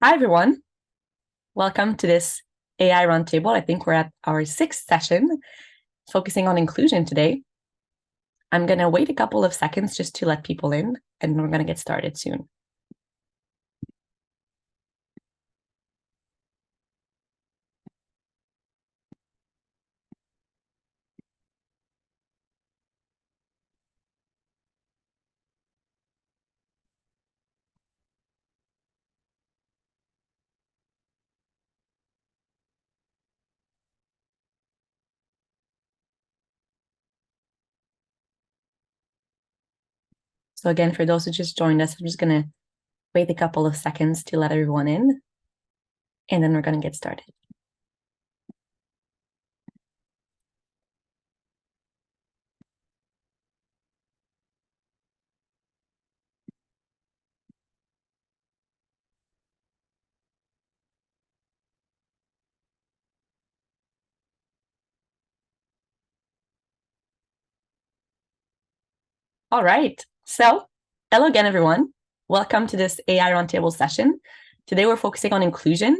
Hi, everyone. Welcome to this AI Roundtable. I think we're at our sixth session, focusing on inclusion today. I'm going to wait a couple of seconds just to let people in, and we're going to get started soon. So again, for those who just joined us, I'm just going to wait a couple of seconds to let everyone in, and then we're going to get started. All right. So hello again, everyone. Welcome to this AI Roundtable session. Today, we're focusing on inclusion.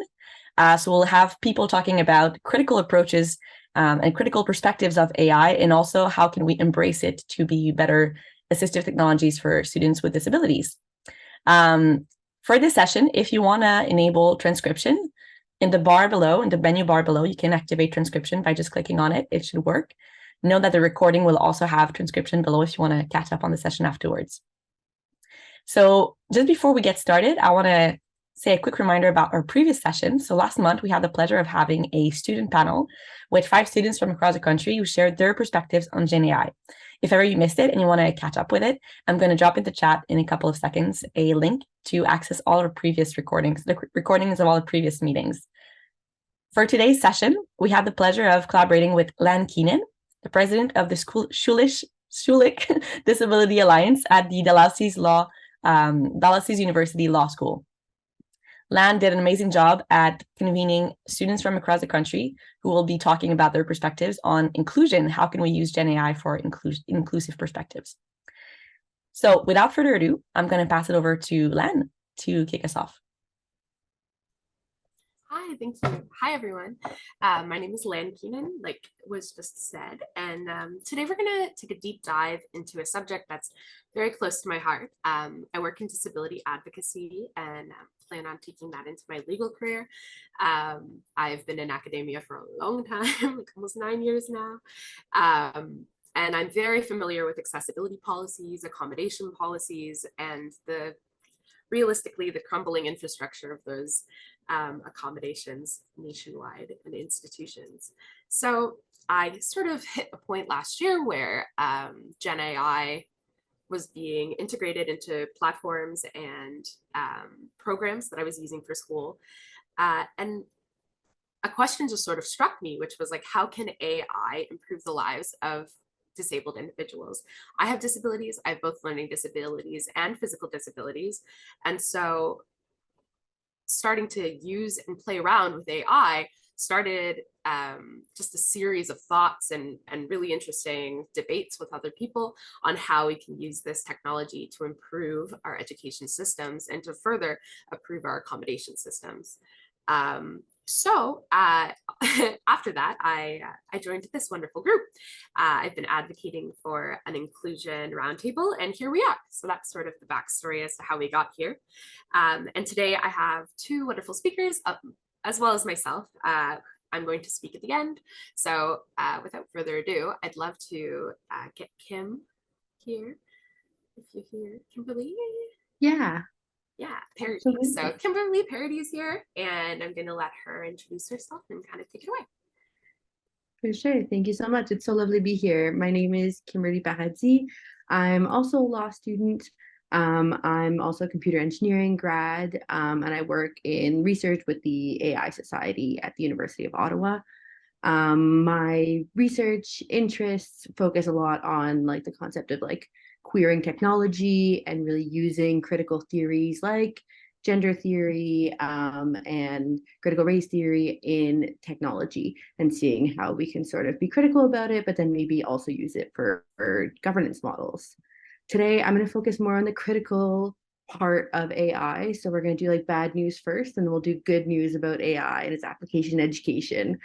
So we'll have people talking about critical approaches and critical perspectives of AI, and also how can we embrace it to be better assistive technologies for students with disabilities. For this session, if you want to enable transcription, in the bar below, in the menu bar below, you can activate transcription by just clicking on it. It should work. Know that the recording will also have transcription below if you want to catch up on the session afterwards. So just before we get started, I want to say a quick reminder about our previous session. So last month, we had the pleasure of having a student panel with 5 students from across the country who shared their perspectives on Gen AI. If ever you missed it and you want to catch up with it, I'm going to drop in the chat in a couple of seconds a link to access all our previous recordings, the recordings of all the previous meetings. For today's session, we have the pleasure of collaborating with Lan Keenan, the president of the Schulich Disability Alliance at the Dalhousie University Law School. Lan did an amazing job at convening students from across the country who will be talking about their perspectives on inclusion. How can we use Gen AI for inclusive perspectives? So without further ado, I'm going to pass it over to Lan to kick us off. Hi, thank you. Hi, everyone. My name is Lan Keenan, like was just said, and today we're going to take a deep dive into a subject that's very close to my heart. I work in disability advocacy and plan on taking that into my legal career. I've been in academia for a long time, like almost 9 years now. And I'm very familiar with accessibility policies, accommodation policies, and realistically the crumbling infrastructure of those accommodations nationwide and institutions. So I sort of hit a point last year where Gen AI was being integrated into platforms and programs that I was using for school. And a question just sort of struck me, which was like, how can AI improve the lives of disabled individuals? I have disabilities. I have both learning disabilities and physical disabilities. And so starting to use and play around with AI started just a series of thoughts and really interesting debates with other people on how we can use this technology to improve our education systems and to further improve our accommodation systems. So after that, I joined this wonderful group. I've been advocating for an inclusion roundtable, and here we are. So that's sort of the backstory as to how we got here. And today I have 2 wonderful speakers, as well as myself. I'm going to speak at the end. So without further ado, I'd love to get Kim here. If you're here, Kimberly. Yeah. Yeah, Parody. So Kimberly Parody is here, and I'm going to let her introduce herself and kind of take it away. For sure. Thank you so much. It's so lovely to be here. My name is Kimberly Paradzi. I'm also a law student. I'm also a computer engineering grad, and I work in research with the AI Society at the University of Ottawa. My research interests focus a lot on like the concept of like queering technology and really using critical theories like gender theory and critical race theory in technology and seeing how we can sort of be critical about it, but then maybe also use it for governance models. Today, I'm going to focus more on the critical part of AI. So we're going to do like bad news first, and then we'll do good news about AI and its application in education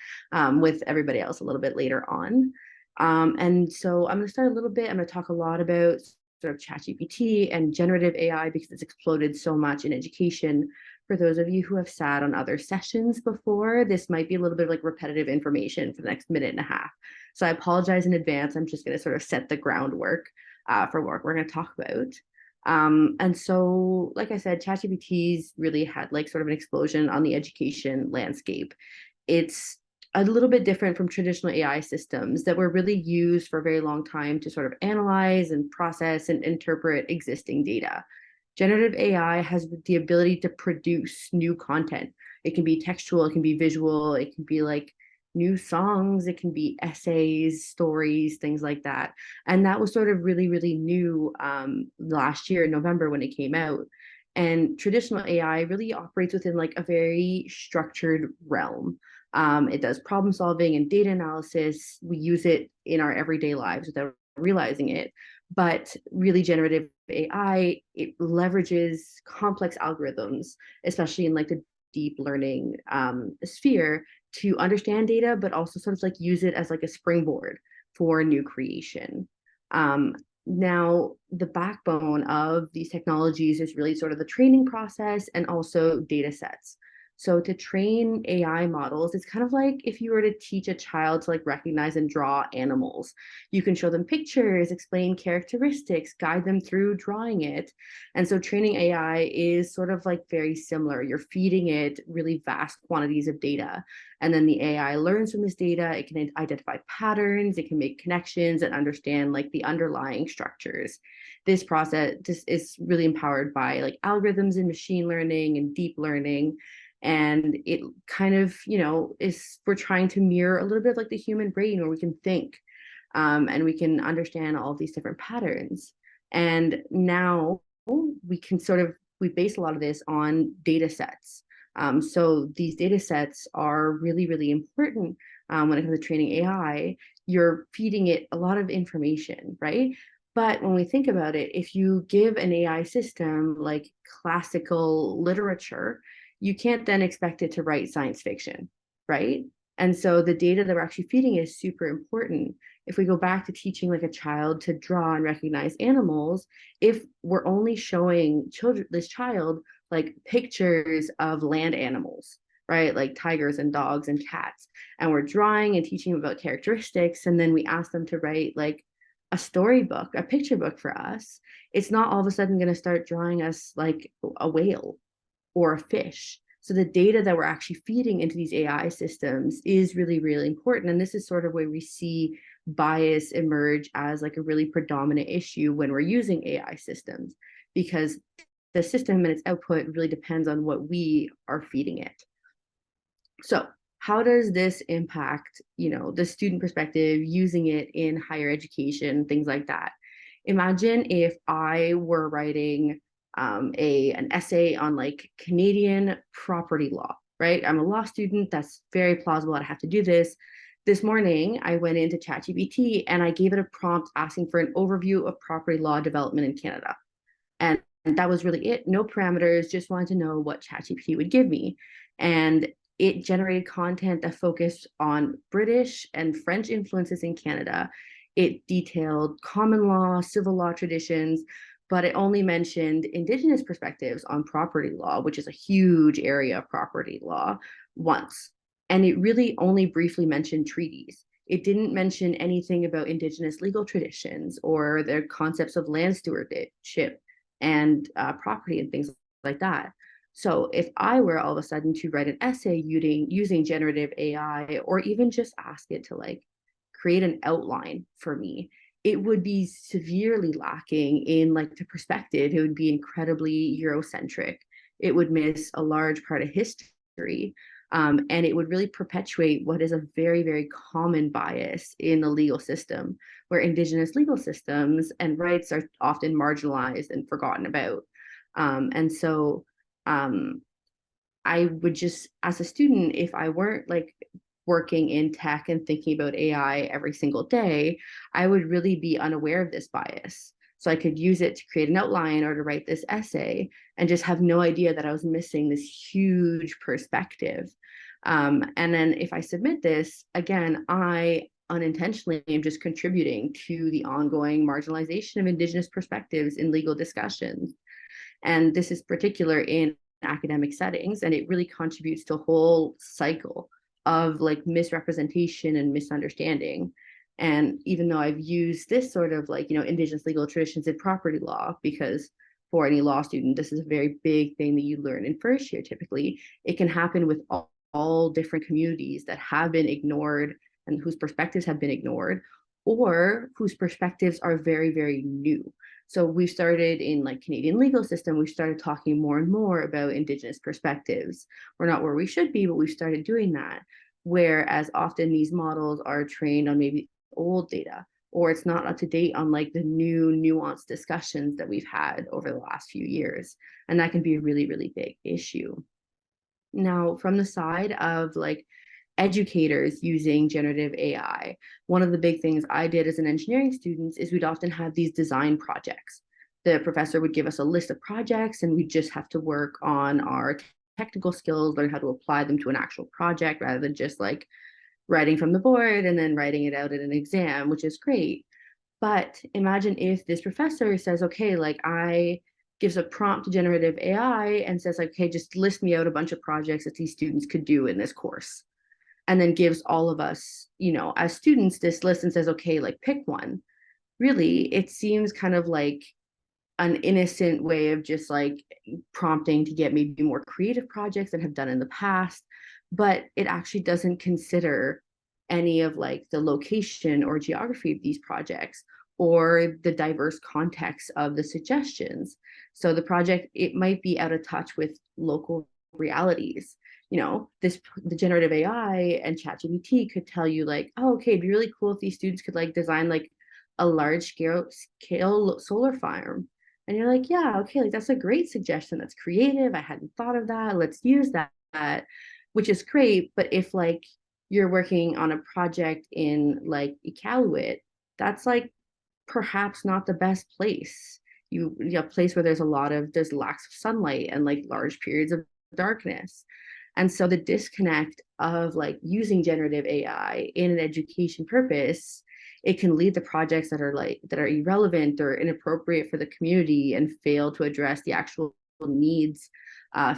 with everybody else a little bit later on. And so I'm going to start a little bit. I'm going to talk a lot about sort of ChatGPT and generative AI because it's exploded so much in education. For those of you who have sat on other sessions before, this might be a little bit of like repetitive information for the next minute and a half. So I apologize in advance. I'm just going to sort of set the groundwork for what we're going to talk about. And so, like I said, ChatGPT's really had like sort of an explosion on the education landscape. It's a little bit different from traditional AI systems that were really used for a very long time to sort of analyze and process and interpret existing data. Generative AI has the ability to produce new content. It can be textual, it can be visual, it can be like new songs, it can be essays, stories, things like that. And that was sort of really, really new last year in November when it came out. And traditional AI really operates within like a very structured realm. It does problem solving and data analysis. We use it in our everyday lives without realizing it. But really, generative AI, it leverages complex algorithms, especially in like the deep learning sphere, to understand data, but also sort of like use it as like a springboard for new creation. Now, the backbone of these technologies is really sort of the training process and also data sets. So to train AI models, it's kind of like if you were to teach a child to like recognize and draw animals. You can show them pictures, explain characteristics, guide them through drawing it. And so training AI is sort of like very similar. You're feeding it really vast quantities of data. And then the AI learns from this data. It can identify patterns, it can make connections and understand like the underlying structures. This process is really empowered by like algorithms in machine learning and deep learning. And it kind of, is we're trying to mirror a little bit like the human brain where we can think and we can understand all of these different patterns. And now we base a lot of this on data sets. So these data sets are really, really important when it comes to training AI. You're feeding it a lot of information, right? But when we think about it, if you give an AI system like classical literature, you can't then expect it to write science fiction, right? And so the data that we're actually feeding is super important. If we go back to teaching like a child to draw and recognize animals, if we're only showing this child like pictures of land animals, right? Like tigers and dogs and cats, and we're drawing and teaching them about characteristics, and then we ask them to write like a storybook, a picture book for us, it's not all of a sudden going to start drawing us like a whale or a fish. So the data that we're actually feeding into these AI systems is really, really important. And this is sort of where we see bias emerge as like a really predominant issue when we're using AI systems, because the system and its output really depends on what we are feeding it. So how does this impact, the student perspective, using it in higher education, things like that? Imagine if I were writing an essay on like Canadian property law, right? I'm a law student. That's very plausible. I have to do this. This morning, I went into ChatGPT and I gave it a prompt asking for an overview of property law development in Canada. And that was really it. No parameters, just wanted to know what ChatGPT would give me. And it generated content that focused on British and French influences in Canada. It detailed common law, civil law traditions, but it only mentioned Indigenous perspectives on property law, which is a huge area of property law, once. And it really only briefly mentioned treaties. It didn't mention anything about Indigenous legal traditions or their concepts of land stewardship and property and things like that. So if I were all of a sudden to write an essay using generative AI, or even just ask it to like create an outline for me, it would be severely lacking in like the perspective. It would be incredibly Eurocentric. It would miss a large part of history. And it would really perpetuate what is a very, very common bias in the legal system, where Indigenous legal systems and rights are often marginalized and forgotten about. And so I would just, as a student, if I weren't like working in tech and thinking about AI every single day, I would really be unaware of this bias. So I could use it to create an outline or to write this essay and just have no idea that I was missing this huge perspective. And then if I submit this, again, I unintentionally am just contributing to the ongoing marginalization of Indigenous perspectives in legal discussions. And this is particular in academic settings, and it really contributes to a whole cycle of like misrepresentation and misunderstanding. And even though I've used this sort of like, Indigenous legal traditions in property law, because for any law student, this is a very big thing that you learn in first year typically, it can happen with all different communities that have been ignored and whose perspectives have been ignored, or whose perspectives are very, very new. So we started in like Canadian legal system, we started talking more and more about Indigenous perspectives. We're not where we should be, but we started doing that. Whereas often these models are trained on maybe old data, or it's not up to date on like the new nuanced discussions that we've had over the last few years. And that can be a really, really big issue. Now, from the side of like educators using generative AI, one of the big things I did as an engineering student is we'd often have these design projects. The professor would give us a list of projects and we just have to work on our technical skills, learn how to apply them to an actual project rather than just like writing from the board and then writing it out in an exam, which is great. But imagine if this professor says, okay, like I gives a prompt to generative AI and says, like, okay, just list me out a bunch of projects that these students could do in this course. And then gives all of us, as students, this list and says, okay, like pick one. Really, it seems kind of like an innocent way of just like prompting to get maybe more creative projects that have done in the past, but it actually doesn't consider any of like the location or geography of these projects or the diverse context of the suggestions. So the project, it might be out of touch with local realities. The generative AI and ChatGPT could tell you like, oh, okay, it'd be really cool if these students could like design like a large scale solar farm. And you're like, yeah, okay, like that's a great suggestion. That's creative. I hadn't thought of that. Let's use that, which is great. But if like you're working on a project in like Iqaluit, that's like perhaps not the best place. A place where there's lacks of sunlight and like large periods of darkness. And so the disconnect of like using generative AI in an education purpose, it can lead to projects that are irrelevant or inappropriate for the community and fail to address the actual needs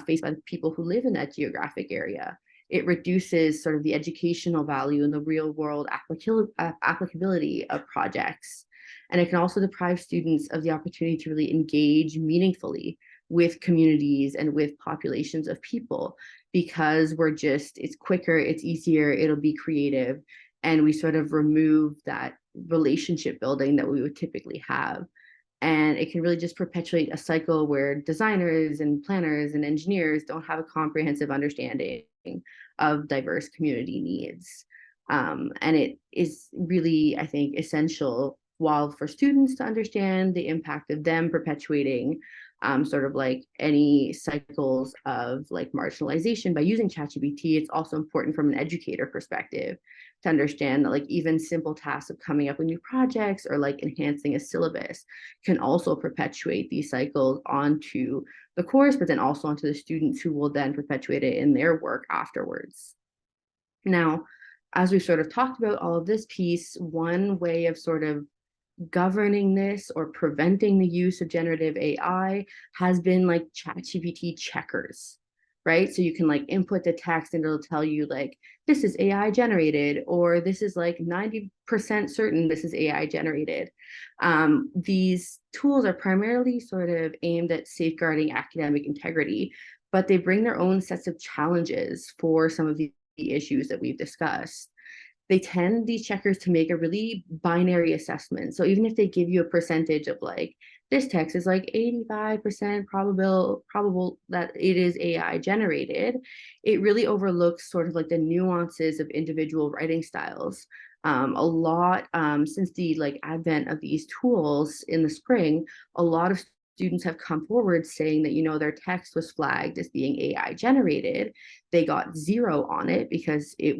faced by the people who live in that geographic area. It reduces sort of the educational value and the real world applicability of projects. And it can also deprive students of the opportunity to really engage meaningfully with communities and with populations of people, because it's quicker, it's easier, it'll be creative, and we sort of remove that relationship building that we would typically have. And it can really just perpetuate a cycle where designers and planners and engineers don't have a comprehensive understanding of diverse community needs. And it is really, I think, essential while for students to understand the impact of them perpetuating sort of like any cycles of like marginalization by using ChatGPT. It's also important from an educator perspective to understand that like even simple tasks of coming up with new projects or like enhancing a syllabus can also perpetuate these cycles onto the course, but then also onto the students who will then perpetuate it in their work afterwards. Now, as we've sort of talked about all of this piece, one way of sort of governing this or preventing the use of generative AI has been like ChatGPT checkers, right? So you can like input the text and it'll tell you like, this is AI generated, or this is like 90% certain this is AI generated. These tools are primarily sort of aimed at safeguarding academic integrity, but they bring their own sets of challenges for some of the issues that we've discussed. These checkers to make a really binary assessment. So even if they give you a percentage of like, this text is like 85% probable that it is AI generated, it really overlooks sort of like the nuances of individual writing styles. Since the like advent of these tools in the spring, a lot of students have come forward saying that, you know, their text was flagged as being AI generated. They got 0 on it because it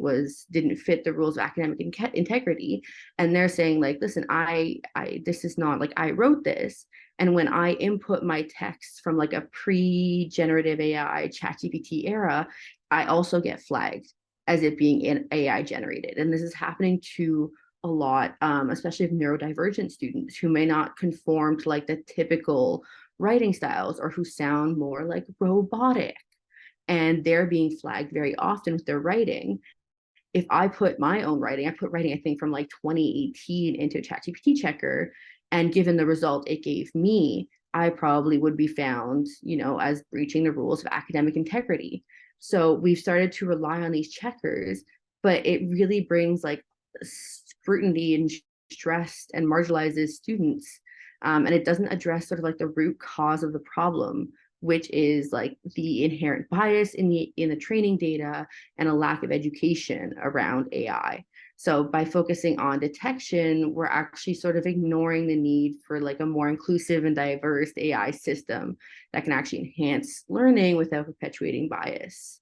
didn't fit the rules of academic integrity. And they're saying like, listen, this is not like I wrote this. And when I input my text from like a pre-generative AI ChatGPT era, I also get flagged as it being AI generated. And this is happening to a lot, especially of neurodivergent students who may not conform to like the typical writing styles or who sound more like robotic. And they're being flagged very often with their writing. If I put my own writing, I put writing, I think from like 2018 into a ChatGPT checker, and given the result it gave me, I probably would be found, you know, as breaching the rules of academic integrity. So we've started to rely on these checkers, but it really brings like scrutiny and stress and marginalizes students. And it doesn't address sort of like the root cause of the problem, which is like the inherent bias in the training data and a lack of education around AI. So by focusing on detection, we're actually sort of ignoring the need for like a more inclusive and diverse AI system that can actually enhance learning without perpetuating bias.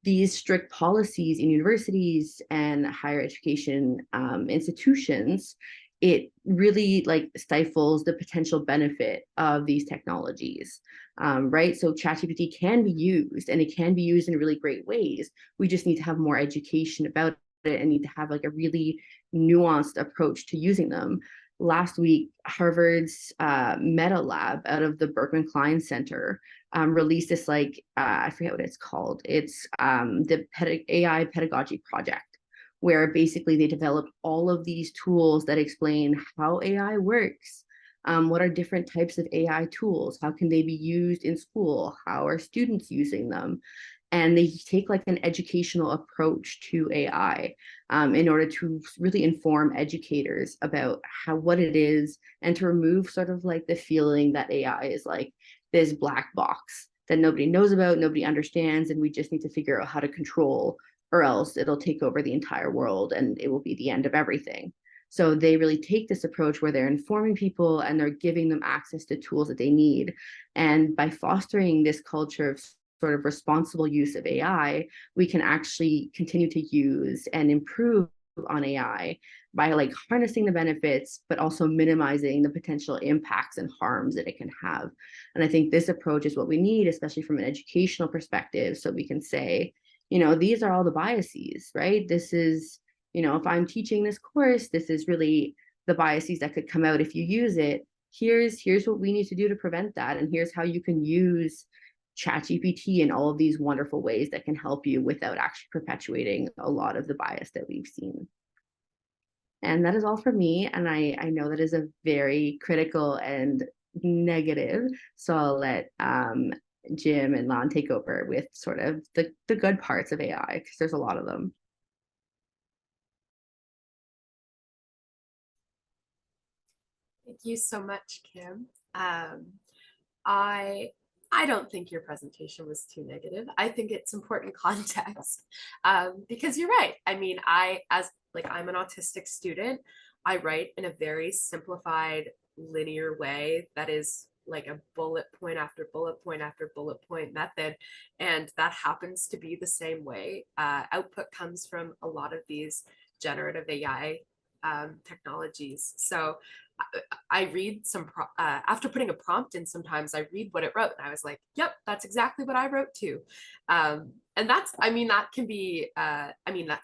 These strict policies in universities and higher education institutions, it really like stifles the potential benefit of these technologies, right? So ChatGPT can be used and it can be used in really great ways. We just need to have more education about it and need to have like a really nuanced approach to using them. Last week, Harvard's Meta Lab out of the Berkman Klein Center released this like, I forget what it's called. It's the AI Pedagogy Project, where basically they develop all of these tools that explain how AI works. What are different types of AI tools? How can they be used in school? How are students using them? And they take like an educational approach to AI in order to really inform educators about what it is, and to remove sort of like the feeling that AI is like this black box that nobody knows about, nobody understands, and we just need to figure out how to control, or else it'll take over the entire world and it will be the end of everything. So they really take this approach where they're informing people and they're giving them access to tools that they need. And by fostering this culture of sort of responsible use of AI, we can actually continue to use and improve on AI by like harnessing the benefits, but also minimizing the potential impacts and harms that it can have. And I think this approach is what we need, especially from an educational perspective, so we can say, you know, these are all the biases, right? This is, you know, if I'm teaching this course, this is really the biases that could come out if you use it. Here's what we need to do to prevent that, and here's how you can use ChatGPT in all of these wonderful ways that can help you without actually perpetuating a lot of the bias that we've seen. And that is all from me. And I know that is a very critical and negative. So I'll let Jim and Lon take over with sort of the good parts of AI, because there's a lot of them. Thank you so much, Kim. I don't think your presentation was too negative. I think it's important context because you're right. I mean, I'm an autistic student. I write in a very simplified, linear way that is like a bullet point after bullet point after bullet point method. And that happens to be the same way. Output comes from a lot of these generative AI technologies. So I read after putting a prompt in, sometimes I read what it wrote and I was like, yep, that's exactly what I wrote too. And that's, I mean, that can be, that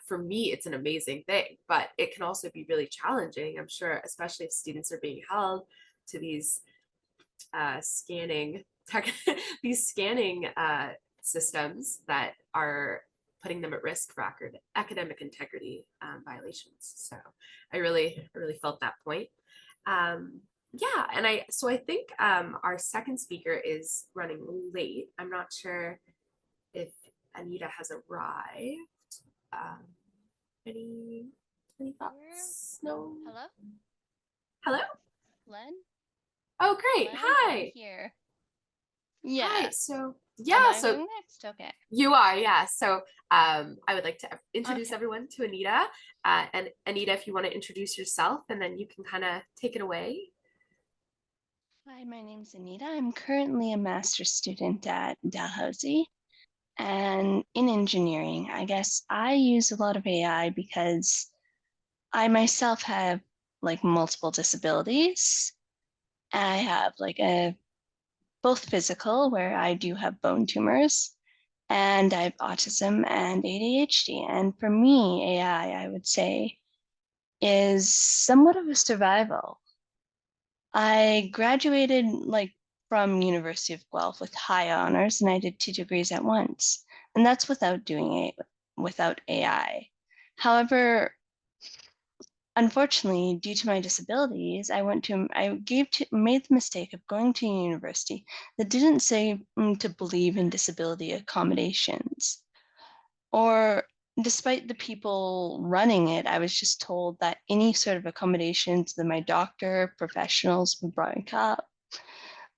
for me, it's an amazing thing, but it can also be really challenging, I'm sure, especially if students are being held to these scanning systems that are putting them at risk for academic integrity violations. So I really felt that point. Yeah, and I think our second speaker is running late. I'm not sure if Anita has arrived. Any thoughts? No. Hello? Hello? Len? Oh, great. Len, Hi. I'm here. Yeah. Hi. So Am I going next? Okay. You are, yeah. So I would like to introduce everyone to Anita. And Anita, if you want to introduce yourself, and then you can kind of take it away. Hi, my name's Anita. I'm currently a master's student at Dalhousie and in engineering. I guess I use a lot of AI because I myself have like multiple disabilities. I have like a both physical, where I do have bone tumors, and I have autism and ADHD. And for me, AI, I would say, is somewhat of a survival. I graduated like from University of Guelph with high honors, and I did 2 degrees at once, and that's without doing it without AI. However, unfortunately, due to my disabilities, made the mistake of going to a university that didn't say to believe in disability accommodations. Or despite the people running it, I was just told that any sort of accommodations that my doctor, professionals would bring up,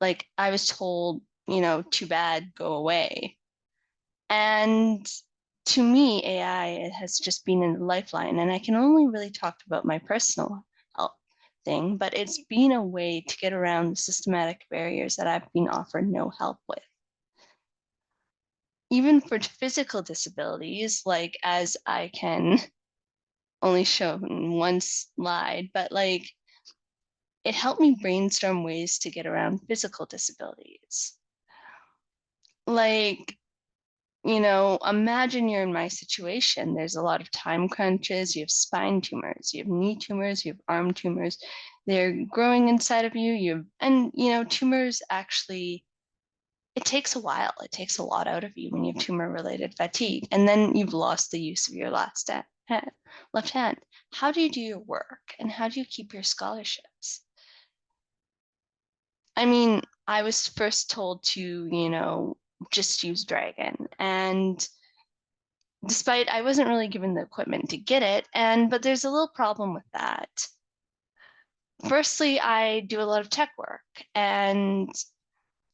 like I was told, too bad, go away. And to me, AI has just been a lifeline, and I can only really talk about my personal health thing, but it's been a way to get around the systematic barriers that I've been offered no help with. Even for physical disabilities, like as I can only show in one slide, but like it helped me brainstorm ways to get around physical disabilities. Like, imagine you're in my situation. There's a lot of time crunches. You have spine tumors, you have knee tumors, you have arm tumors. They're growing inside of you. Tumors actually, it takes a while. It takes a lot out of you when you have tumor-related fatigue. And then you've lost the use of your left hand. How do you do your work? And how do you keep your scholarships? I mean, I was first told to, just use Dragon. And despite I wasn't really given the equipment to get it, but there's a little problem with that. Firstly, I do a lot of tech work, and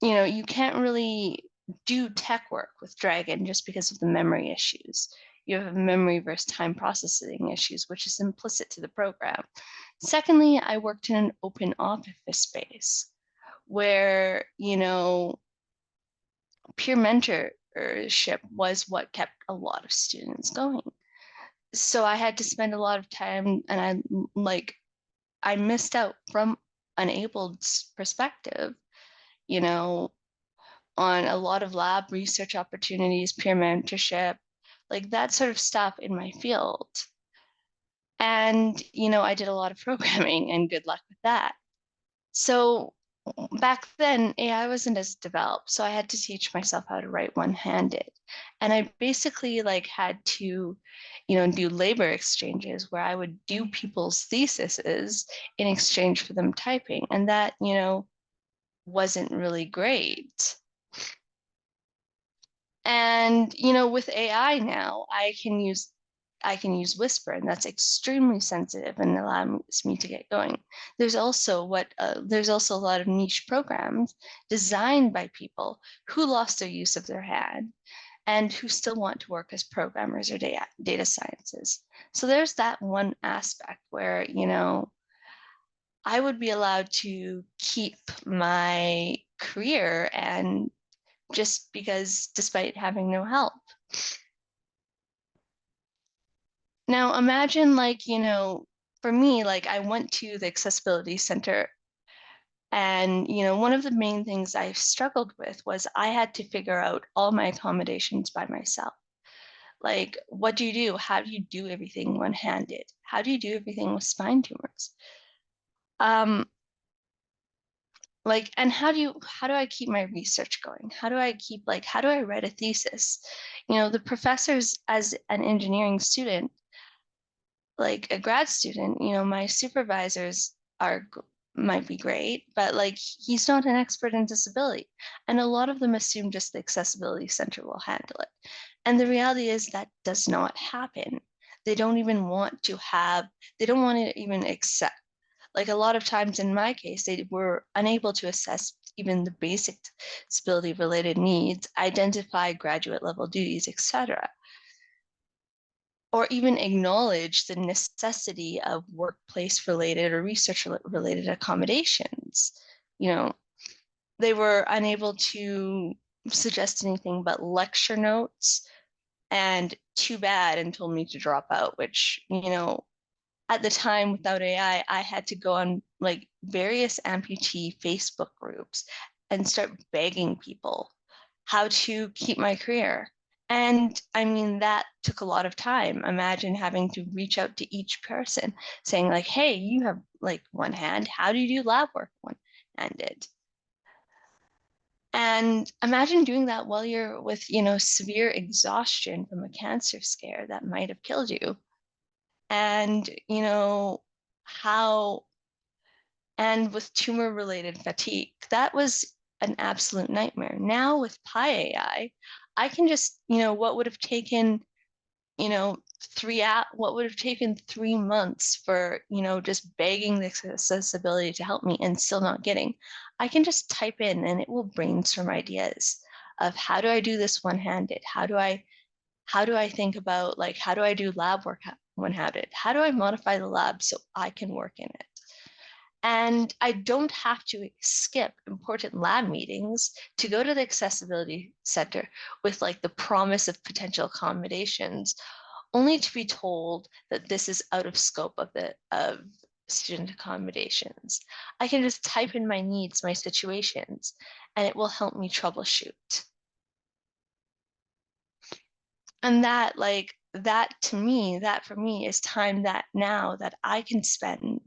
you can't really do tech work with Dragon just because of the memory issues. You have memory versus time processing issues, which is implicit to the program. Secondly, I worked in an open office space where, peer mentorship was what kept a lot of students going. So I had to spend a lot of time, and I missed out from an abled perspective, on a lot of lab research opportunities, peer mentorship, like that sort of stuff in my field. And, I did a lot of programming, and good luck with that. So back then, AI wasn't as developed, so I had to teach myself how to write one-handed. And I basically had to, do labor exchanges where I would do people's theses in exchange for them typing. And that, wasn't really great. And, with AI now, I can use Whisper, and that's extremely sensitive and allows me to get going. There's also a lot of niche programs designed by people who lost their use of their hand and who still want to work as programmers or data sciences. So there's that one aspect where, I would be allowed to keep my career, and just because despite having no help. Now imagine for me, I went to the accessibility center, and one of the main things I struggled with was I had to figure out all my accommodations by myself. Like, what do you do? How do you do everything one-handed? How do you do everything with spine tumors? And how do I keep my research going? How do I write a thesis? The professors, as an engineering student, like a grad student, my supervisors might be great, but he's not an expert in disability. And a lot of them assume just the accessibility center will handle it. And the reality is that does not happen. They don't want to even accept. Like a lot of times in my case, they were unable to assess even the basic disability related needs, identify graduate level duties, etc., or even acknowledge the necessity of workplace related or research related accommodations. they were unable to suggest anything but lecture notes and too bad, and told me to drop out, which, at the time without AI, I had to go on like various amputee Facebook groups and start begging people how to keep my career. And I mean, that took a lot of time. Imagine having to reach out to each person saying like, hey, you have like one hand, how do you do lab work one-handed? And imagine doing that while you're with, severe exhaustion from a cancer scare that might have killed you. And, and with tumor related fatigue, that was an absolute nightmare. Now with Pi AI, I can just, what would have taken, what would have taken 3 months for, just begging the accessibility to help me and still not getting, I can just type in and it will brainstorm ideas of how do I do this one-handed? How do I think about like, how do I do lab work one-handed? How do I modify the lab so I can work in it? And I don't have to skip important lab meetings to go to the accessibility center with like the promise of potential accommodations, only to be told that this is out of scope of student accommodations. I can just type in my needs, my situations, and it will help me troubleshoot. And that for me is time that now that I can spend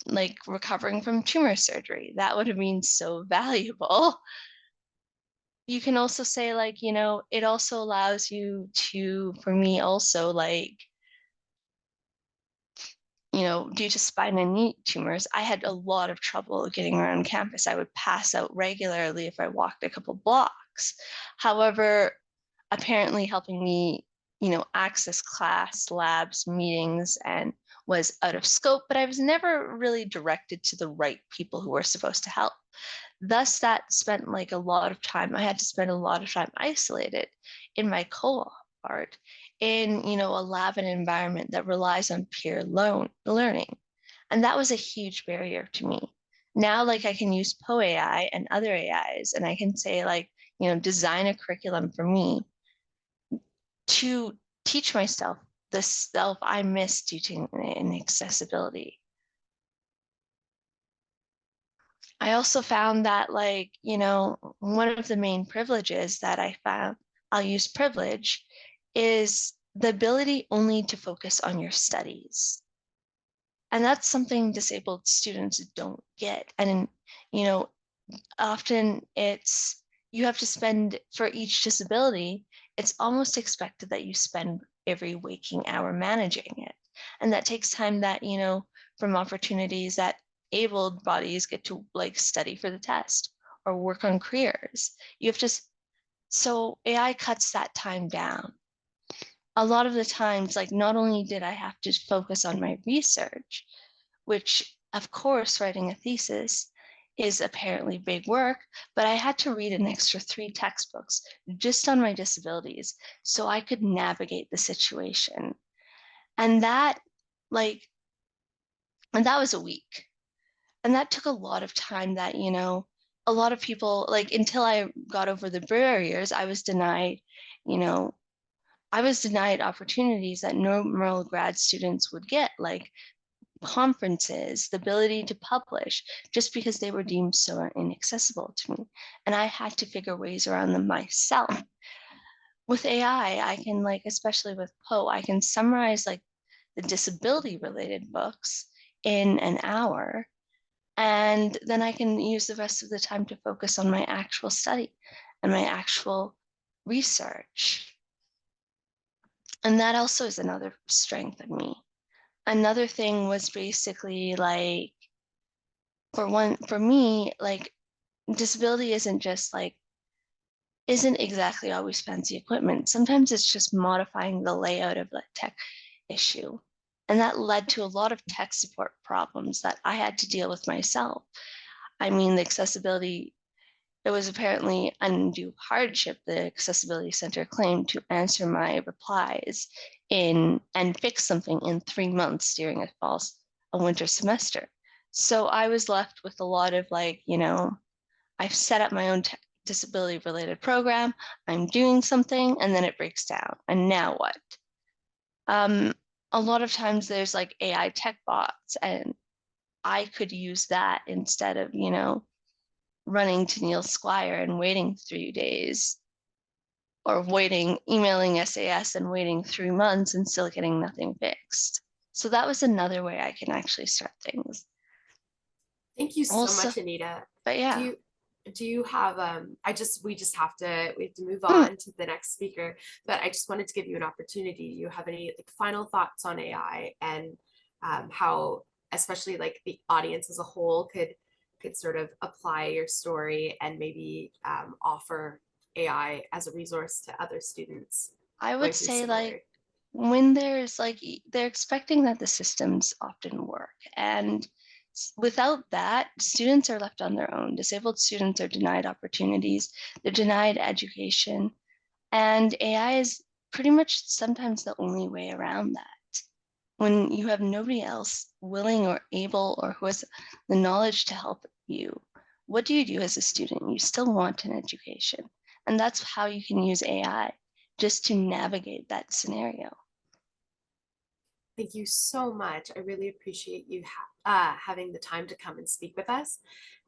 like recovering from tumor surgery. That would have been so valuable. You can also say like, it also allows you to, for me also like, due to spine and knee tumors, I had a lot of trouble getting around campus. I would pass out regularly if I walked a couple blocks. However, apparently helping me, access class, labs, meetings, and was out of scope, but I was never really directed to the right people who were supposed to help. Thus, that spent like a lot of time. I had to spend a lot of time isolated in my cohort in, a lab and environment that relies on peer learning. And that was a huge barrier to me. Now, like I can use PoAI and other AIs, and I can say like, design a curriculum for me to teach myself the self I missed due to inaccessibility. I also found that like, one of the main privileges that I found, I'll use privilege, is the ability only to focus on your studies. And that's something disabled students don't get. And, often you have to spend, for each disability, it's almost expected that you spend every waking hour managing it. And that takes time that, from opportunities that abled bodies get to like study for the test or work on careers. So AI cuts that time down. A lot of the times, like not only did I have to focus on my research, which of course, writing a thesis is apparently big work, but I had to read an extra 3 textbooks just on my disabilities so I could navigate the situation. And that was a week. And that took a lot of time that, a lot of people, like until I got over the barriers, I was denied opportunities that normal grad students would get, like conferences, the ability to publish, just because they were deemed so inaccessible to me. And I had to figure ways around them myself. With AI, I can especially with Poe, I can summarize like the disability related books in an hour. And then I can use the rest of the time to focus on my actual study and my actual research. And that also is another strength of me. Another thing was basically like, for me, like disability isn't exactly always fancy equipment. Sometimes it's just modifying the layout of the tech issue. And that led to a lot of tech support problems that I had to deal with myself. I mean, the accessibility, it was apparently undue hardship, the Accessibility Center claimed, to answer my replies and fix something in 3 months during a winter semester. So I was left with a lot of like, I've set up my own disability related program, I'm doing something, and then it breaks down. And now what? A lot of times there's like AI tech bots, and I could use that instead of, running to Neil Squire and waiting 3 days, or emailing SAS and waiting 3 months and still getting nothing fixed. So that was another way I can actually start things. Thank you so Also, much, Anita. but yeah. Do you have we have to move on to the next speaker, but I just wanted to give you an opportunity. Do you have any like final thoughts on AI and how especially like the audience as a whole could sort of apply your story and maybe offer AI as a resource to other students? I would say like when there's like they're expecting that the systems often work, and without that, students are left on their own. Disabled students are denied opportunities, they're denied education, and AI is pretty much sometimes the only way around that. When you have nobody else willing or able or who has the knowledge to help you, what do you do as a student? You still want an education. And that's how you can use AI, just to navigate that scenario. Thank you so much. I really appreciate you having the time to come and speak with us.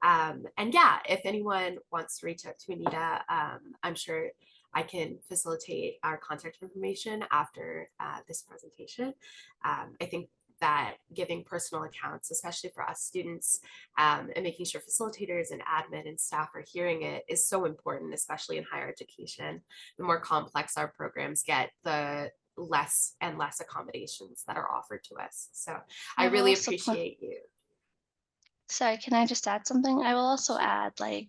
And yeah, if anyone wants to reach out to Anita, I'm sure I can facilitate our contact information after this presentation. I think that giving personal accounts, especially for us students, and making sure facilitators and admin and staff are hearing it is so important, especially in higher education. The more complex our programs get, the less and less accommodations that are offered to us. So I really appreciate you. Sorry, can I just add something? I will also add, like,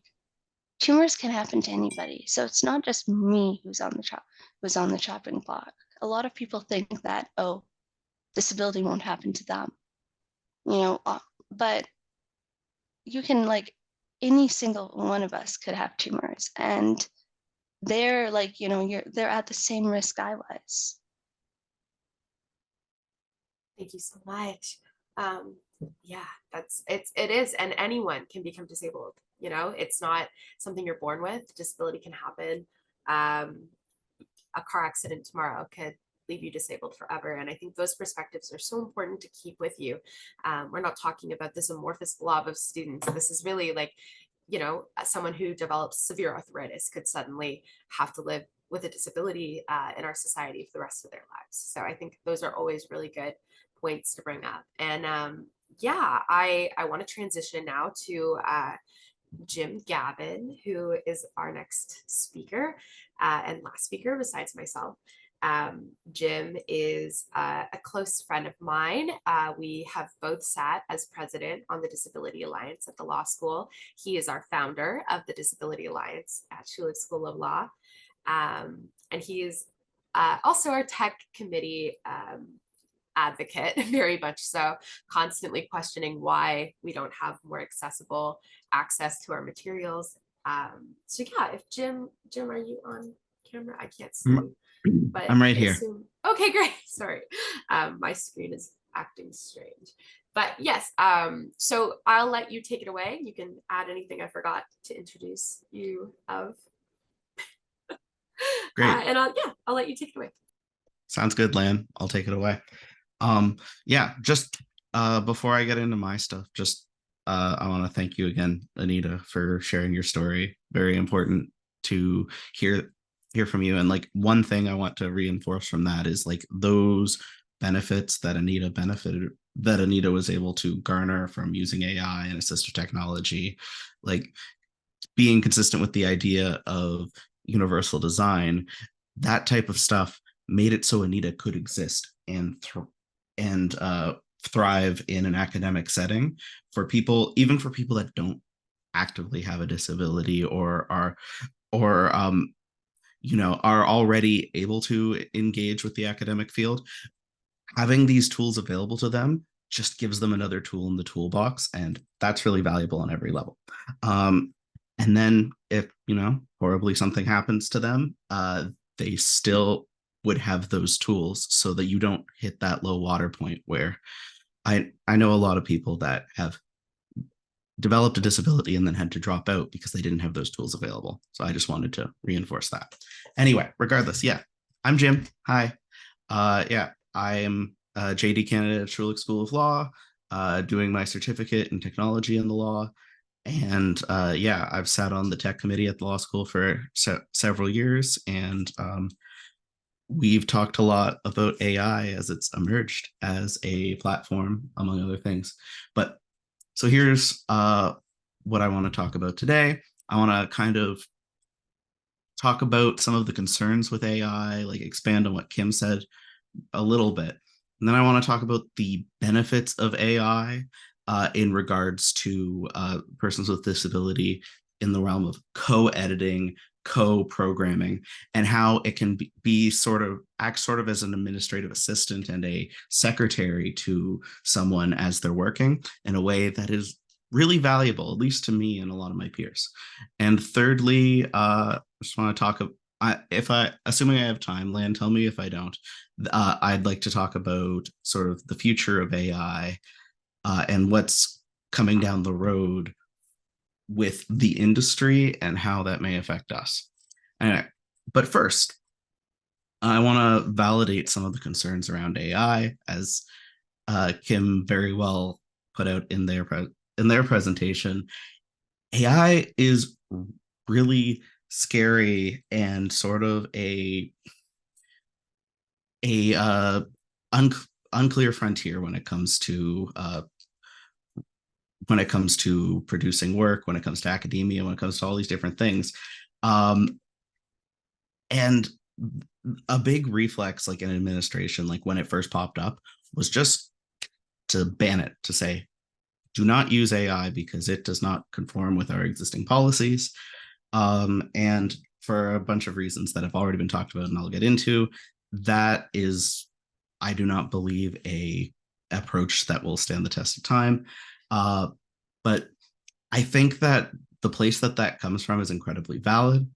tumors can happen to anybody. So it's not just me who's on the chopping block. A lot of people think that, oh, disability won't happen to them, but you can, like, any single one of us could have tumors, and they're like, they're at the same risk I was. Thank you so much. Yeah, it is, and anyone can become disabled. It's not something you're born with. Disability can happen. A car accident tomorrow could leave you disabled forever. And I think those perspectives are so important to keep with you. We're not talking about this amorphous blob of students. This is really like, someone who develops severe arthritis could suddenly have to live with a disability in our society for the rest of their lives. So I think those are always really good points to bring up. And yeah, I want to transition now to Jim Gavin, who is our next speaker and last speaker besides myself. Jim is a close friend of mine. We have both sat as president on the Disability Alliance at the law school. He is our founder of the Disability Alliance at Schulich School of Law. And he is also our tech committee advocate, very much so, constantly questioning why we don't have more accessible access to our materials. So yeah, if Jim, are you on camera? I can't see you, but I'm right here. Okay, great. Sorry, my screen is acting strange. But yes, so I'll let you take it away. You can add anything I forgot to introduce you of. Great. And I'll let you take it away. Sounds good, Lan. I'll take it away. Yeah, just before I get into my stuff, just I want to thank you again, Anita, for sharing your story. Very important to hear from you. And like one thing I want to reinforce from that is like those benefits that Anita was able to garner from using AI and assistive technology, like being consistent with the idea of universal design, that type of stuff made it so Anita could exist and thrive in an academic setting for people, even for people that don't actively have a disability or are already able to engage with the academic field. Having these tools available to them just gives them another tool in the toolbox, and that's really valuable on every level. And then if horribly something happens to them, they still would have those tools so that you don't hit that low water point where I know a lot of people that have developed a disability and then had to drop out because they didn't have those tools available. So I just wanted to reinforce that. Anyway, regardless, yeah, I'm Jim. Hi. Yeah, I am a JD candidate at Schulich School of Law, doing my certificate in technology in the law. And yeah, I've sat on the tech committee at the law school for several years, and we've talked a lot about AI as it's emerged as a platform, among other things. But so here's what I want to talk about today. I want to kind of talk about some of the concerns with AI, like expand on what Kim said a little bit. And then I want to talk about the benefits of AI in regards to persons with disability in the realm of co-editing, co-programming, and how it can act sort of as an administrative assistant and a secretary to someone as they're working in a way that is really valuable, at least to me and a lot of my peers. And thirdly, I just want to talk assuming I have time, Lan, tell me if I don't. I'd like to talk about sort of the future of AI and what's coming down the road with the industry and how that may affect us. Anyway, but first, I want to validate some of the concerns around AI, as Kim very well put out in their presentation. AI is really scary and sort of unclear frontier when it comes to producing work, when it comes to academia, when it comes to all these different things. And a big reflex, like in administration, like when it first popped up, was just to ban it, to say, do not use AI because it does not conform with our existing policies. And for a bunch of reasons that have already been talked about and I'll get into, that is, I do not believe, a approach that will stand the test of time. But I think that the place that comes from is incredibly valid,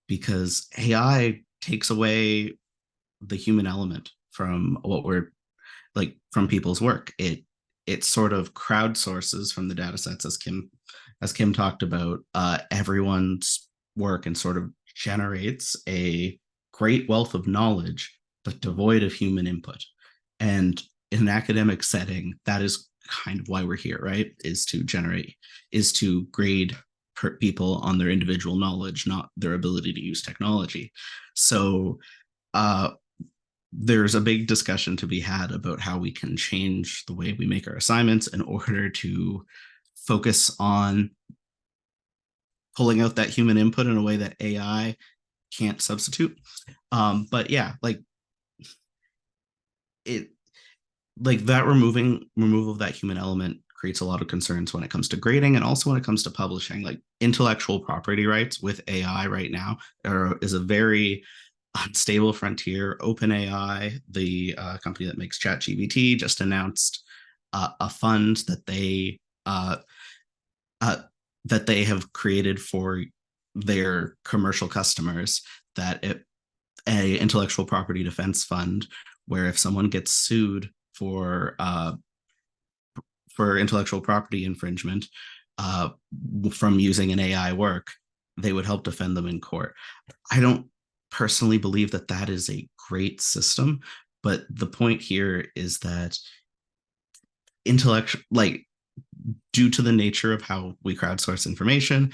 because AI takes away the human element from what we're like, from people's work. It sort of crowdsources from the data sets, as Kim talked about, everyone's work, and sort of generates a great wealth of knowledge, but devoid of human input. And in an academic setting, that is kind of why we're here, right? Is to grade people on their individual knowledge, not their ability to use technology. So there's a big discussion to be had about how we can change the way we make our assignments in order to focus on pulling out that human input in a way that AI can't substitute. But yeah, like that removal of that human element creates a lot of concerns when it comes to grading, and also when it comes to publishing. Like intellectual property rights with AI right now is a very unstable frontier. OpenAI, the company that makes ChatGPT, just announced a fund that they have created for their commercial customers, a intellectual property defense fund, where if someone gets sued for intellectual property infringement from using an AI work, they would help defend them in court. I don't personally believe that is a great system, but the point here is that due to the nature of how we crowdsource information,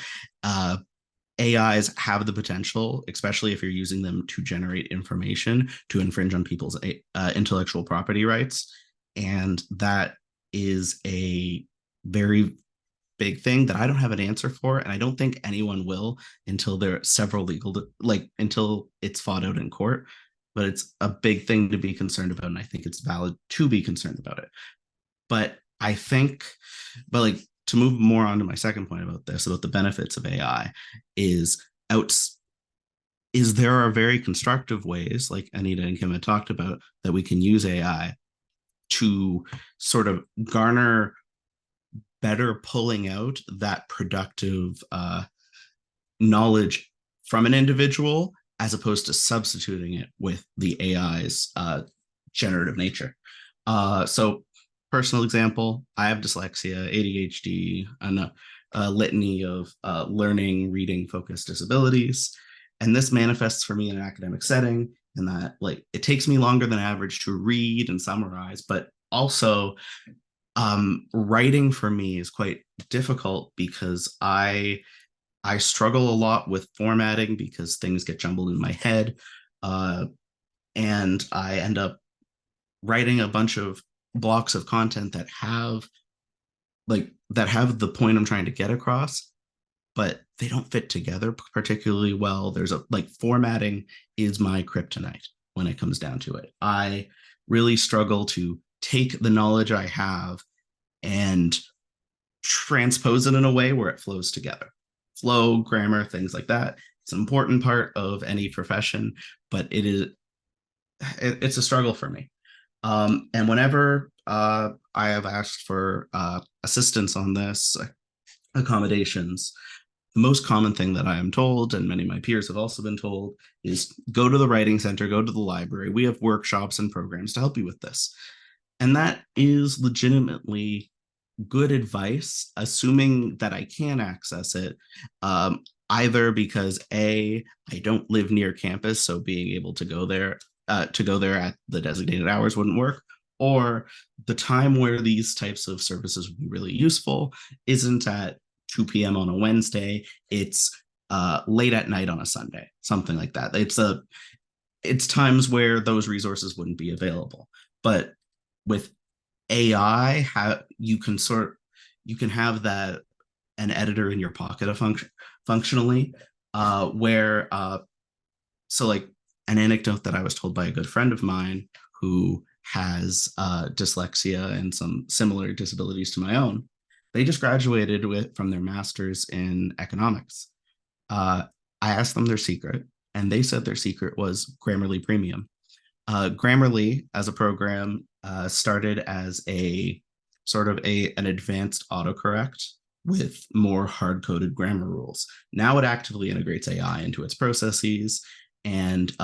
AIs have the potential, especially if you're using them to generate information, to infringe on people's intellectual property rights. And that is a very big thing that I don't have an answer for, and I don't think anyone will until there are several until it's fought out in court. But it's a big thing to be concerned about, and I think it's valid to be concerned about it. But to move more on to my second point about the benefits of AI, is there are very constructive ways, like Anita and Kim had talked about, that we can use AI to sort of garner better pulling out that productive knowledge from an individual, as opposed to substituting it with the AI's generative nature. So personal example, I have dyslexia, ADHD, and litany of learning, reading focused disabilities. And this manifests for me in an academic setting, in that like it takes me longer than average to read and summarize, but also writing for me is quite difficult because I struggle a lot with formatting because things get jumbled in my head. And I end up writing a bunch of blocks of content that have the point I'm trying to get across, but they don't fit together particularly well. There's a like formatting is my kryptonite when it comes down to it. I really struggle to take the knowledge I have and transpose it in a way where it flows together. Flow, grammar, things like that. It's an important part of any profession, but it's a struggle for me. And whenever I have asked for assistance on this, accommodations, the most common thing that I am told, and many of my peers have also been told, is go to the writing center, go to the library. We have workshops and programs to help you with this. And that is legitimately good advice, assuming that I can access it, either because I don't live near campus, so being able to go there at the designated hours wouldn't work, or the time where these types of services would be really useful isn't at 2 p.m. on a Wednesday. It's late at night on a Sunday, something like that. It's times where those resources wouldn't be available. But with AI, you can have that an editor in your pocket of functionally, where so like an anecdote that I was told by a good friend of mine who has dyslexia and some similar disabilities to my own. They just graduated from their master's in economics. I asked them their secret, and they said their secret was Grammarly Premium. Grammarly, as a program, started as a sort of an advanced autocorrect with more hard-coded grammar rules. Now it actively integrates AI into its processes, and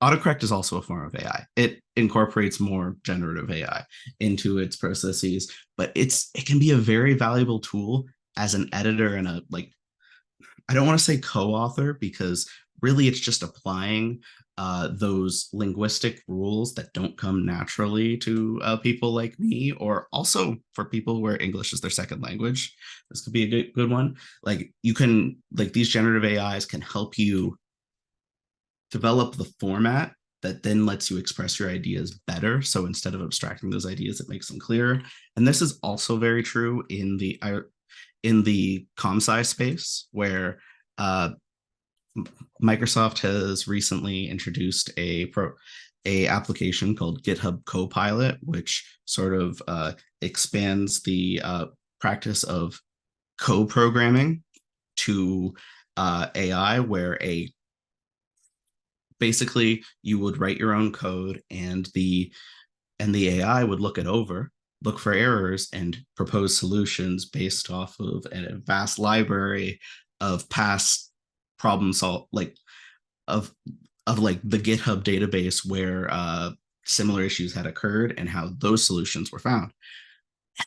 autocorrect is also a form of AI. It incorporates more generative AI into its processes, but it can be a very valuable tool as an editor and I don't want to say co-author, because really it's just applying those linguistic rules that don't come naturally to people like me, or also for people where English is their second language. This could be a good one. These generative AIs can help you develop the format that then lets you express your ideas better. So instead of abstracting those ideas, it makes them clearer. And this is also very true in the ComSci space, where Microsoft has recently introduced a application called GitHub Copilot, which sort of expands the practice of co-programming to AI, where basically you would write your own code, and the AI would look for errors and propose solutions based off of a vast library of past problem solve, of the GitHub database where similar issues had occurred and how those solutions were found.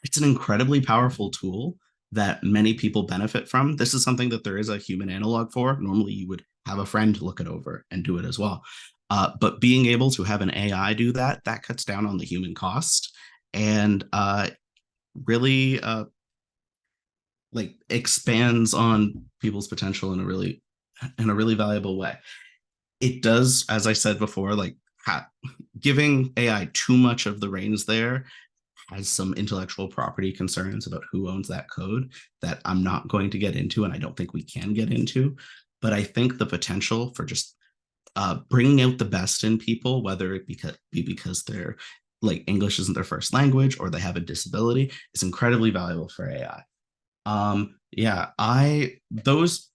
It's an incredibly powerful tool that many people benefit from. This is something that there is a human analog for. Normally you would have a friend look it over and do it as well. But being able to have an AI do that cuts down on the human cost, and really expands on people's potential in a really valuable way. It does, as I said before, giving AI too much of the reins there has some intellectual property concerns about who owns that code that I'm not going to get into, and I don't think we can get into. But I think the potential for just bringing out the best in people, whether it be because they're English isn't their first language or they have a disability, is incredibly valuable for AI. Those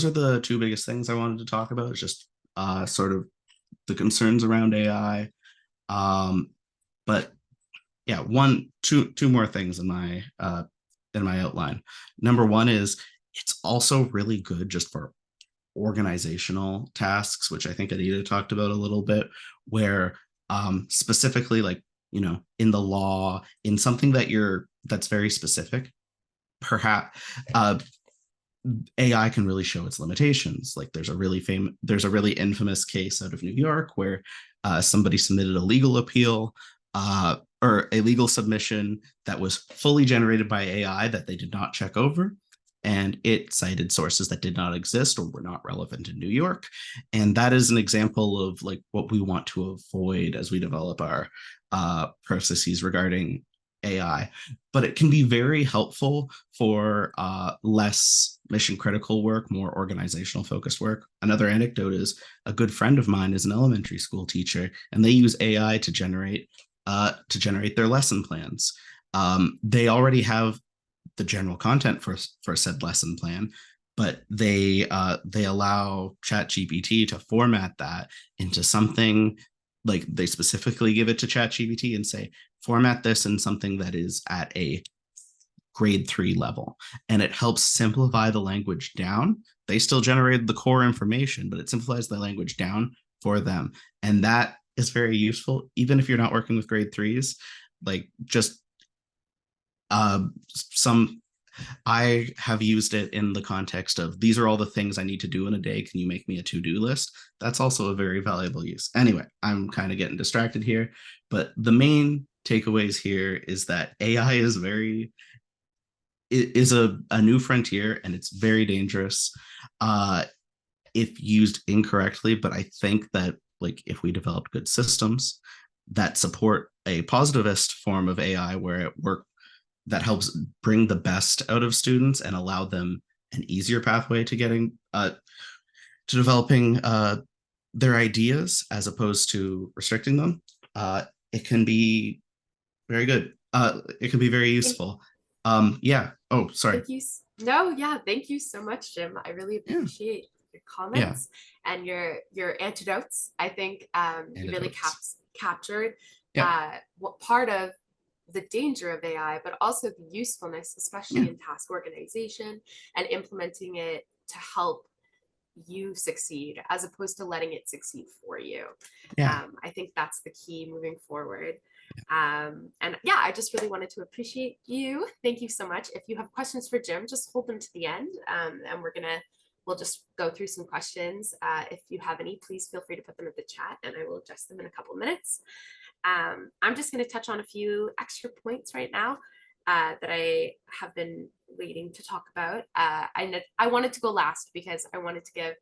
are the two biggest things I wanted to talk about. Is just sort of the concerns around AI. But yeah, two more things in my outline. Number one is it's also really good just for organizational tasks, which I think Anita talked about a little bit, where specifically in the law, in something that's very specific, perhaps AI can really show its limitations. Like there's a really infamous case out of New York where somebody submitted a legal appeal or a legal submission that was fully generated by AI that they did not check over. And it cited sources that did not exist or were not relevant in New York. And that is an example of like what we want to avoid as we develop our processes regarding AI. But it can be very helpful for less mission critical work, more organizational focused work. Another anecdote is a good friend of mine is an elementary school teacher, and they use AI to generate their lesson plans. They already have the general content for said lesson plan, but they allow ChatGPT to format that into something, like they specifically give it to ChatGPT and say, format this in something that is at a grade 3 level. And it helps simplify the language down. They still generated the core information, but it simplifies the language down for them. And that is very useful, even if you're not working with grade 3s. Like just I have used it in the context of, these are all the things I need to do in a day. Can you make me a to-do list? That's also a very valuable use. Anyway, I'm kind of getting distracted here, but the main takeaways here is that AI is a new frontier, and it's very dangerous if used incorrectly. But I think that like if we develop good systems that support a positivist form of AI where it works, that helps bring the best out of students and allow them an easier pathway to getting to developing their ideas as opposed to restricting them, it can be very good. It can be very useful. Yeah. Oh, sorry. Thank you. No, yeah. Thank you so much, Jim. I really appreciate your comments and your antidotes. I think you really captured what part of the danger of AI, but also the usefulness, especially in task organization and implementing it to help you succeed as opposed to letting it succeed for you. I think that's the key moving forward. And yeah, I just really wanted to appreciate you. Thank you so much. If you have questions for Jim, just hold them to the end, and we'll just go through some questions. If you have any, please feel free to put them in the chat and I will address them in a couple minutes. I'm just going to touch on a few extra points right now that I have been waiting to talk about. I wanted to go last because I wanted to give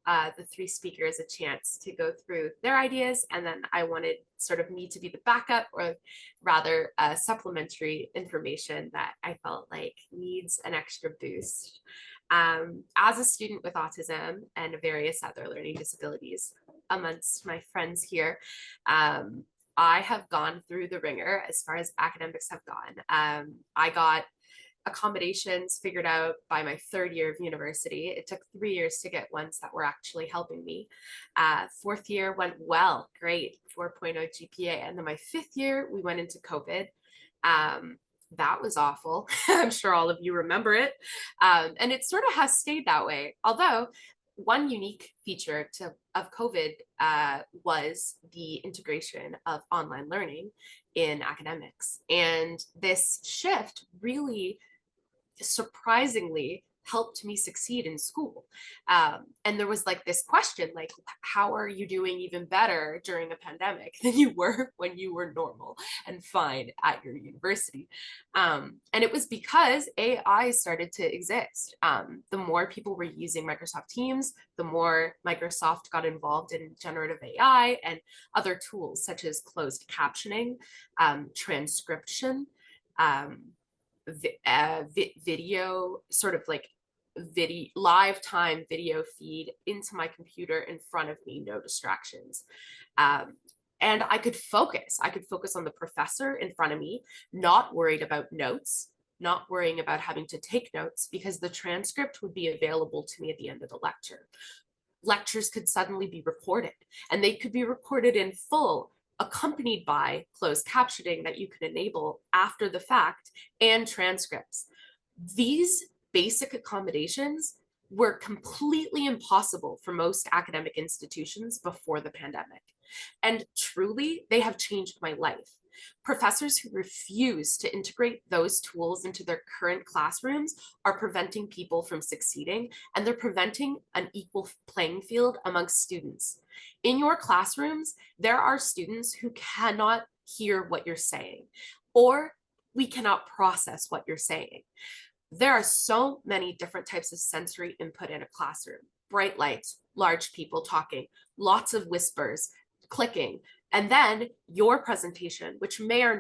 the 3 speakers a chance to go through their ideas, and then I wanted sort of me to be the backup, or rather supplementary information that I felt like needs an extra boost. As a student with autism and various other learning disabilities amongst my friends here, I have gone through the ringer as far as academics have gone. I got accommodations figured out by my 3rd year of university. It took 3 years to get ones that were actually helping me. 4th year went well, great, 4.0 GPA. And then my 5th year, we went into COVID. That was awful. I'm sure all of you remember it. And it sort of has stayed that way. Although one unique feature of COVID was the integration of online learning in academics. And this shift really surprisingly helped me succeed in school. And there was like this question, like, how are you doing even better during a pandemic than you were when you were normal and fine at your university? And it was because AI started to exist. The more people were using Microsoft Teams, the more Microsoft got involved in generative AI and other tools such as closed captioning, transcription, video, sort of like live time video feed into my computer in front of me, no distractions. And I could focus on the professor in front of me, not worried about notes, not worrying about having to take notes, because the transcript would be available to me at the end of the lecture. Lectures could suddenly be recorded, and they could be recorded in full, accompanied by closed captioning that you can enable after the fact, and transcripts. These basic accommodations were completely impossible for most academic institutions before the pandemic. And truly, they have changed my life. Professors who refuse to integrate those tools into their current classrooms are preventing people from succeeding, and they're preventing an equal playing field amongst students. In your classrooms, there are students who cannot hear what you're saying, or we cannot process what you're saying. There are so many different types of sensory input in a classroom. Bright lights, large people talking, lots of whispers, clicking, and then your presentation, which may or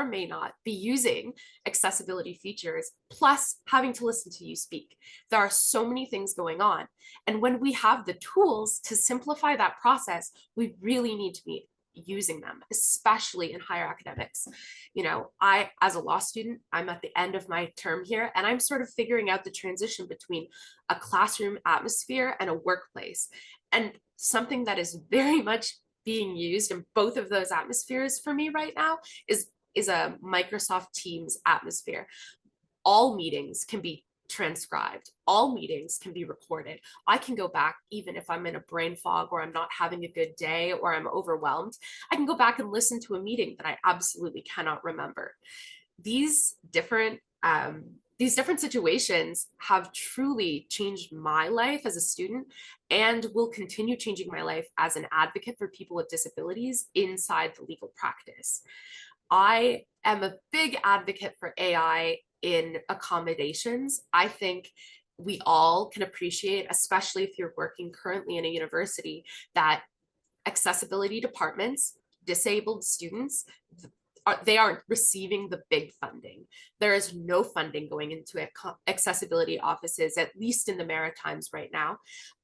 may not be using accessibility features, plus having to listen to you speak. There are so many things going on. And when we have the tools to simplify that process, we really need to be using them, especially in higher academics. You know, I, as a law student, I'm at the end of my term here, and I'm sort of figuring out the transition between a classroom atmosphere and a workplace. And something that is very much being used in both of those atmospheres for me right now is a Microsoft Teams atmosphere. All meetings can be transcribed. All meetings can be recorded. I can go back, even if I'm in a brain fog or I'm not having a good day or I'm overwhelmed, I can go back and listen to a meeting that I absolutely cannot remember. These different situations have truly changed my life as a student and will continue changing my life as an advocate for people with disabilities inside the legal practice. I am a big advocate for AI in accommodations. I think we all can appreciate, especially if you're working currently in a university, that accessibility departments, disabled students, they aren't receiving the big funding. There is no funding going into accessibility offices, at least in the Maritimes right now.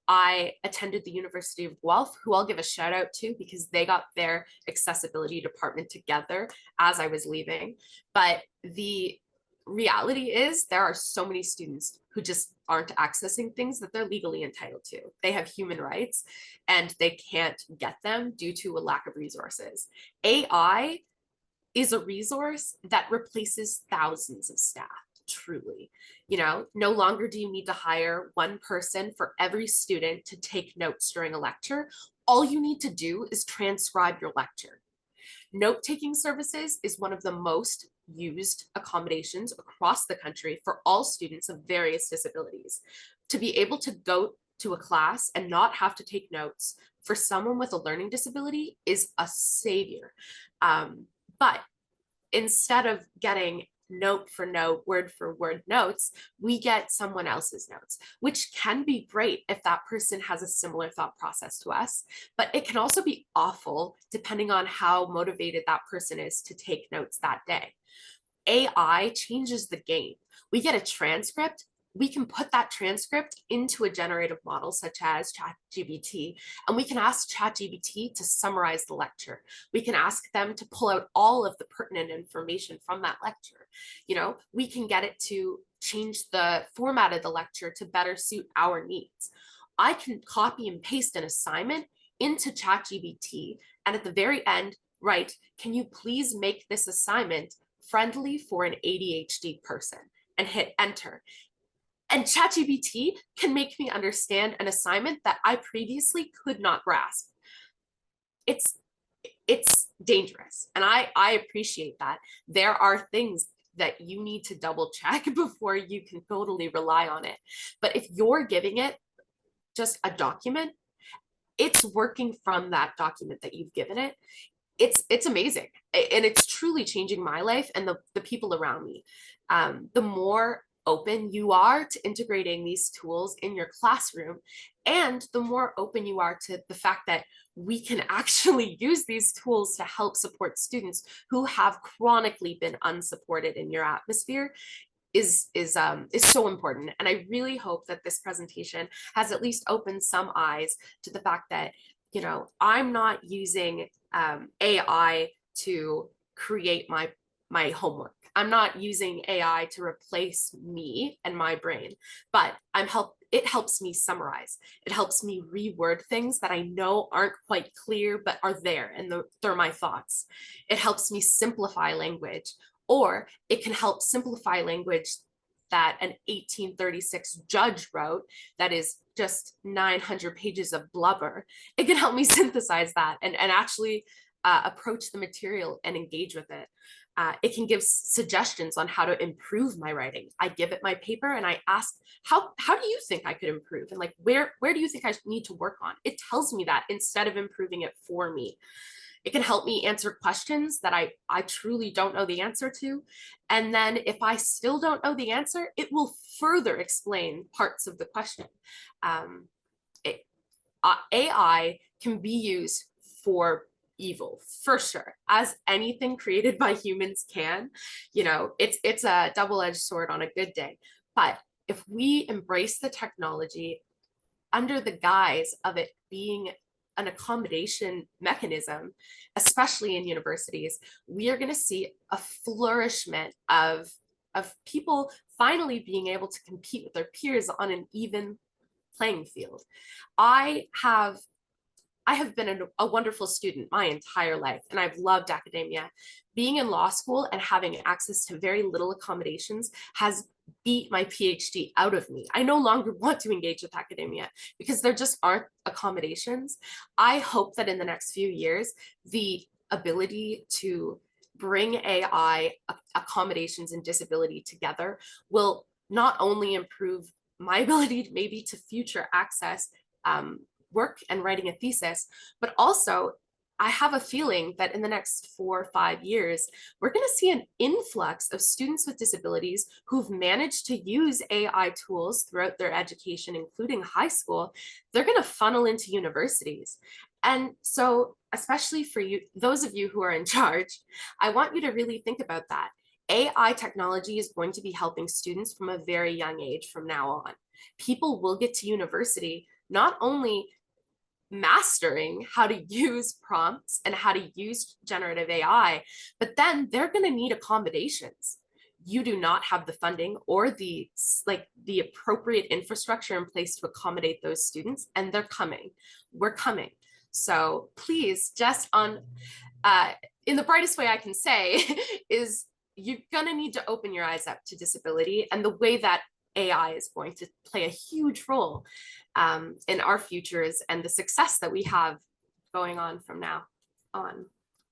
I attended the University of Guelph, who I'll give a shout out to because they got their accessibility department together as I was leaving. But the reality is there are so many students who just aren't accessing things that they're legally entitled to. They have human rights and they can't get them due to a lack of resources. AI is a resource that replaces thousands of staff. Truly, you know, no longer do you need to hire one person for every student to take notes during a lecture. All you need to do is transcribe your lecture. Note-taking services is one of the most used accommodations across the country for all students of various disabilities. To be able to go to a class and not have to take notes for someone with a learning disability is a savior. But instead of getting note for note, word for word notes, we get someone else's notes, which can be great if that person has a similar thought process to us, but it can also be awful depending on how motivated that person is to take notes that day. AI changes the game. We get a transcript, we can put that transcript into a generative model such as ChatGPT, and we can ask ChatGPT to summarize the lecture. We can ask them to pull out all of the pertinent information from that lecture. You know, we can get it to change the format of the lecture to better suit our needs. I can copy and paste an assignment into ChatGPT, and at the very end, write, can you please make this assignment friendly for an ADHD person, and hit enter. And ChatGPT can make me understand an assignment that I previously could not grasp. It's dangerous, and I appreciate that. There are things that you need to double check before you can totally rely on it. But if you're giving it just a document, it's working from that document that you've given it. It's amazing, and it's truly changing my life and the people around me. The more open you are to integrating these tools in your classroom, and the more open you are to the fact that we can actually use these tools to help support students who have chronically been unsupported in your atmosphere, is so important. And I really hope that this presentation has at least opened some eyes to the fact that, you know, I'm not using AI to create my homework. I'm not using AI to replace me and my brain, but it helps me summarize. It helps me reword things that I know aren't quite clear, but are there, and they're my thoughts. It helps me simplify language, or it can help simplify language that an 1836 judge wrote that is just 900 pages of blubber. It can help me synthesize that and actually approach the material and engage with it. It can give suggestions on how to improve my writing. I give it my paper and I ask, how do you think I could improve? And like, where do you think I need to work on? It tells me that instead of improving it for me. It can help me answer questions that I truly don't know the answer to. And then if I still don't know the answer, it will further explain parts of the question. AI can be used for evil, for sure, as anything created by humans can. You know, it's a double-edged sword on a good day. But if we embrace the technology under the guise of it being an accommodation mechanism, especially in universities, we are going to see a flourishment of people finally being able to compete with their peers on an even playing field. I have been a wonderful student my entire life, and I've loved academia. Being in law school and having access to very little accommodations has beat my PhD out of me. I no longer want to engage with academia because there just aren't accommodations. I hope that in the next few years, the ability to bring AI, accommodations, and disability together will not only improve my ability maybe to future access work and writing a thesis, but also I have a feeling that in the next 4 or 5 years, we're going to see an influx of students with disabilities who've managed to use AI tools throughout their education, including high school. They're going to funnel into universities. And so, especially for you, those of you who are in charge, I want you to really think about that. AI technology is going to be helping students from a very young age from now on. People will get to university not only mastering how to use prompts and how to use generative AI, but then they're going to need accommodations. You do not have the funding or the appropriate infrastructure in place to accommodate those students, and they're coming. We're coming. So please, just in the brightest way I can say is you're going to need to open your eyes up to disability and the way that AI is going to play a huge role in our futures and the success that we have going on from now on.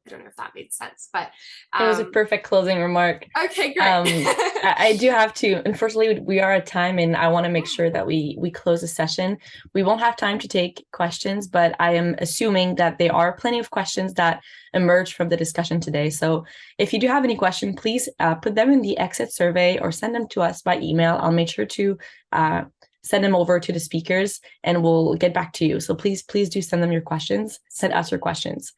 I don't know if that made sense, but it was a perfect closing remark. Okay, great. I do have to, unfortunately, we are at time, and I want to make sure that we close the session. We won't have time to take questions, but I am assuming that there are plenty of questions that emerged from the discussion today. So if you do have any question, please put them in the exit survey or send them to us by email. I'll make sure to send them over to the speakers and we'll get back to you. So please do send them your questions, send us your questions.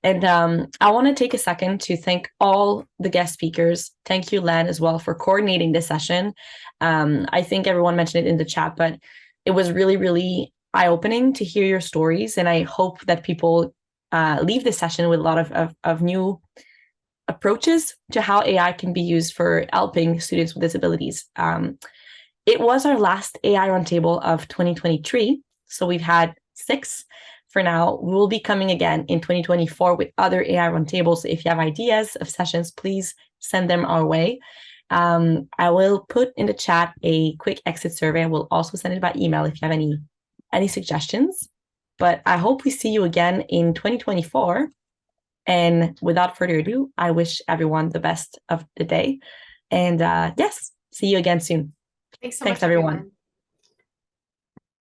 And I want to take a second to thank all the guest speakers. Thank you, Len, as well, for coordinating this session. I think everyone mentioned it in the chat, but it was really, really eye-opening to hear your stories. And I hope that people leave this session with a lot of new approaches to how AI can be used for helping students with disabilities. It was our last AI Roundtable of 2023. So we've had 6 for now. We will be coming again in 2024 with other AI Roundtables. So if you have ideas of sessions, please send them our way. I will put in the chat a quick exit survey. We'll also send it by email if you have any suggestions. But I hope we see you again in 2024. And without further ado, I wish everyone the best of the day. And yes, see you again soon. Thanks so Thanks, much, everyone. everyone.